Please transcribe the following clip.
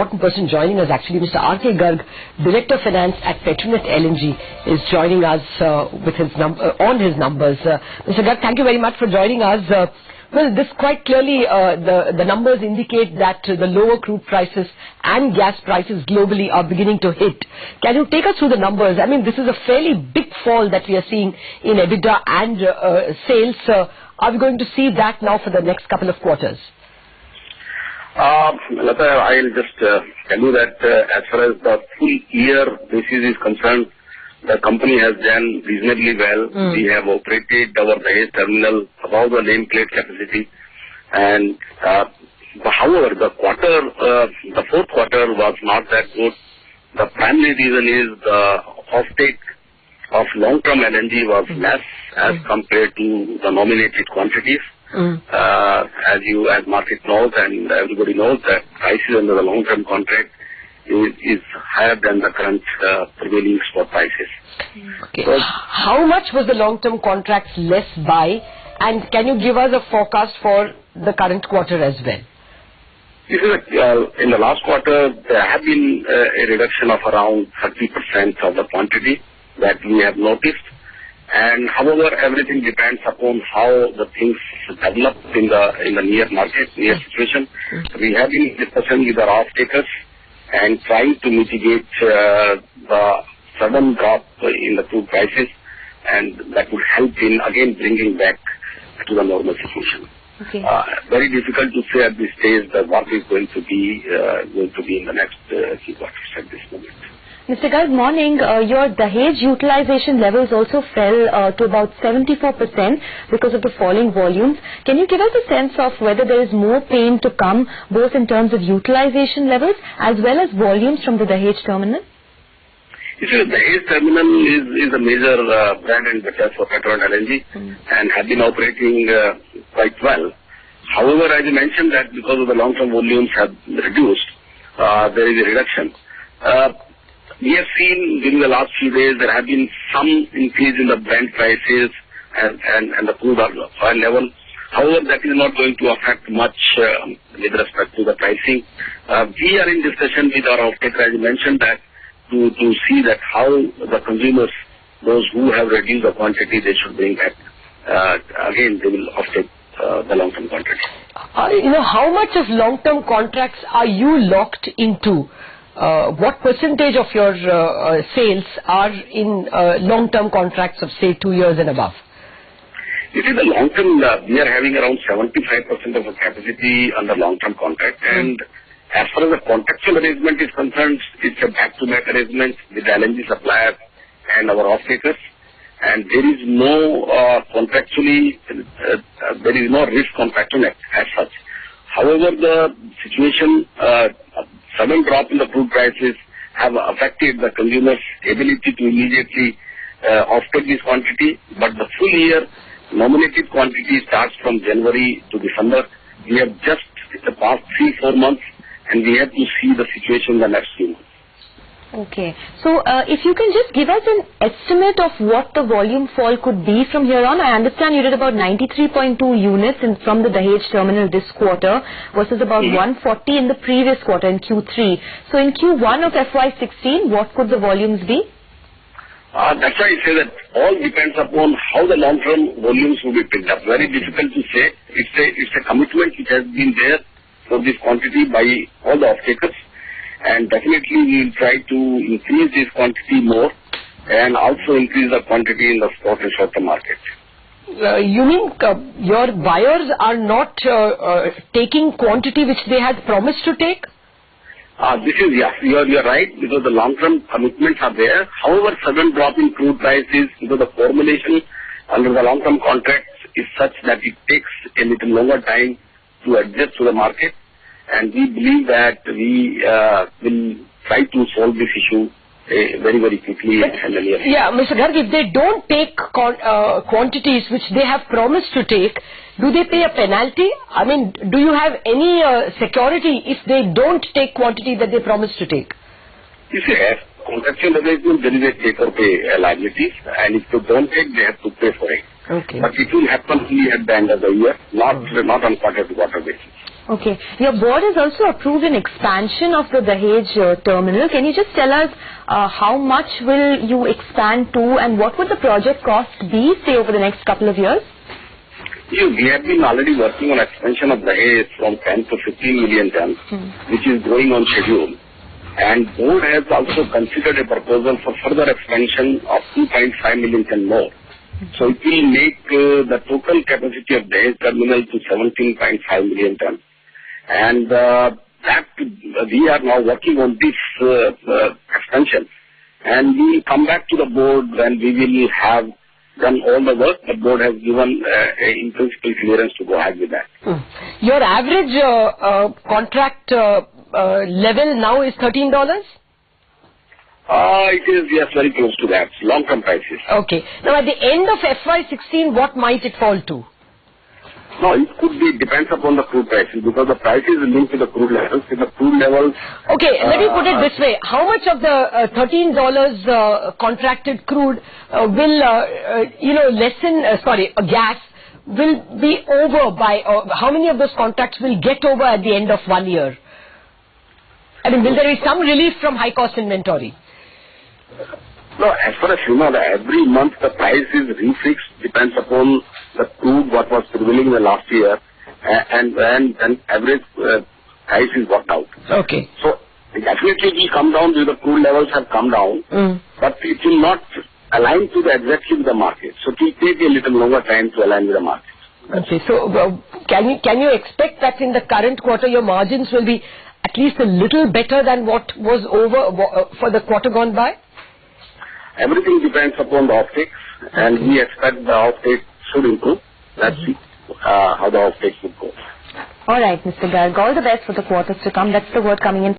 important person joining us actually. Mr. R.K. Garg, Director of Finance at Petronet LNG, is joining us with his on his numbers. Mr. Garg, thank you very much for joining us. Well, this quite clearly, the numbers indicate that the lower crude prices and gas prices globally are beginning to hit. Can you take us through the numbers? I mean, this is a fairly big fall that we are seeing in EBITDA and sales. Are we going to see that now for the next couple of quarters? Lata, I'll just tell you that as far as the full year basis is concerned, the company has done reasonably well. We have operated our Dahej terminal above the nameplate capacity, and however, the fourth quarter was not that good. The primary reason is the offtake of long-term LNG was less as compared to the nominated quantities. As market knows and everybody knows that prices under the long-term contract is higher than the current prevailing spot prices. Okay. So, how much was the long-term contracts less by, and can you give us a forecast for the current quarter as well? In the last quarter, there have been a reduction of around 30% of the quantity that we have noticed. And however, everything depends upon how the things develop in the near situation. We have been discussing with our off-takers and trying to mitigate the sudden drop in the crude prices, and that would help in again bringing back to the normal situation. Okay. Very difficult to say at this stage that what is going to be in the next few quarters at this moment. Mr. Garg, morning. Your Dahej utilization levels also fell to about 74% because of the falling volumes. Can you give us a sense of whether there is more pain to come, both in terms of utilization levels as well as volumes from the Dahej terminal? You see, the Dahej terminal is a major brand and butter for Petronet LNG and have been operating quite well. However, as you mentioned that because of the long-term volumes have reduced, there is a reduction. We have seen during the last few days there have been some increase in the Brent prices and the crude oil level. However, that is not going to affect much with respect to the pricing. We are in discussion with our off-taker, as you mentioned, that to see that how the consumers, those who have reduced the quantity, they should bring back. Again, they will offtake the long-term quantity. How much of long-term contracts are you locked into? What percentage of your sales are in long-term contracts of, say, 2 years and above? You see, the long-term, we are having around 75% of the capacity under long-term contract. And as far as the contractual arrangement is concerned, it's a back-to-back arrangement with the LNG suppliers and our off-takers. And there is no there is no risk on Petronet as such. However, the situation, sudden drop in the crude prices have affected the consumer's ability to immediately offtake this quantity, but the full year nominated quantity starts from January to December. We have just the past 3-4 months, and we have to see the situation in the next few months. Okay. So, if you can just give us an estimate of what the volume fall could be from here on. I understand you did about 93.2 units from the Dahej terminal this quarter versus about 140 in the previous quarter in Q3. So, in Q1 of FY16, what could the volumes be? That's why I say that all depends upon how the long-term volumes will be picked up. Very difficult to say. It's a commitment which has been there for this quantity by all the off-takers. And definitely we will try to increase this quantity more and also increase the quantity in the spot and short-term market. You mean your buyers are not taking quantity which they had promised to take? Yes, you are right, because the long-term commitments are there. However, sudden drop in crude prices because the formulation under the long-term contracts is such that it takes a little longer time to adjust to the market. And we believe that we will try to solve this issue very, very quickly. Yeah, Mr. Garg, if they don't take quantities which they have promised to take, do they pay a penalty? I mean, do you have any security if they don't take quantity that they promised to take? You see, as contractual arrangement, there is a take or pay liabilities, and if they don't take, they have to pay for it. Okay. But it will happen only at the end of the year, not on quarter-to-quarter basis. Okay. Your board has also approved an expansion of the Dahej terminal. Can you just tell us how much will you expand to and what would the project cost be, say, over the next couple of years? We have been already working on expansion of Dahej from 10 to 15 million tons, which is going on schedule. And board has also considered a proposal for further expansion of 2.5 million ton more. So it will make the total capacity of Dahej terminal to 17.5 million ton. And that we are now working on this expansion. And we will come back to the board when we will have done all the work. The board has given in principle clearance to go ahead with that. Your average contract level now is $13? It is, yes, very close to that. Long-term prices. Okay. Now, at the end of FY16, what might it fall to? No, it could be, depends upon the crude prices, because the price is linked to the crude levels. If the crude levels... Okay, let me put it this way. How much of the $13 contracted crude will, lessen, gas will be over by, how many of those contracts will get over at the end of 1 year? I mean, will there be some relief from high-cost inventory? No, as far as you know, every month the price is refixed, depends upon the crude, what was prevailing in the last year, and average price is worked out. Okay. So, it definitely will come down, because the crude levels have come down, but it will not align to exactly with the market. So, it will take a little longer time to align with the market. Okay, so can you expect that in the current quarter your margins will be at least a little better than what was over for the quarter gone by? Everything depends upon the optics, and we expect the optics should improve. Let's see how the optics will go. All right, Mr. Garg. All the best for the quarters to come. That's the word coming in.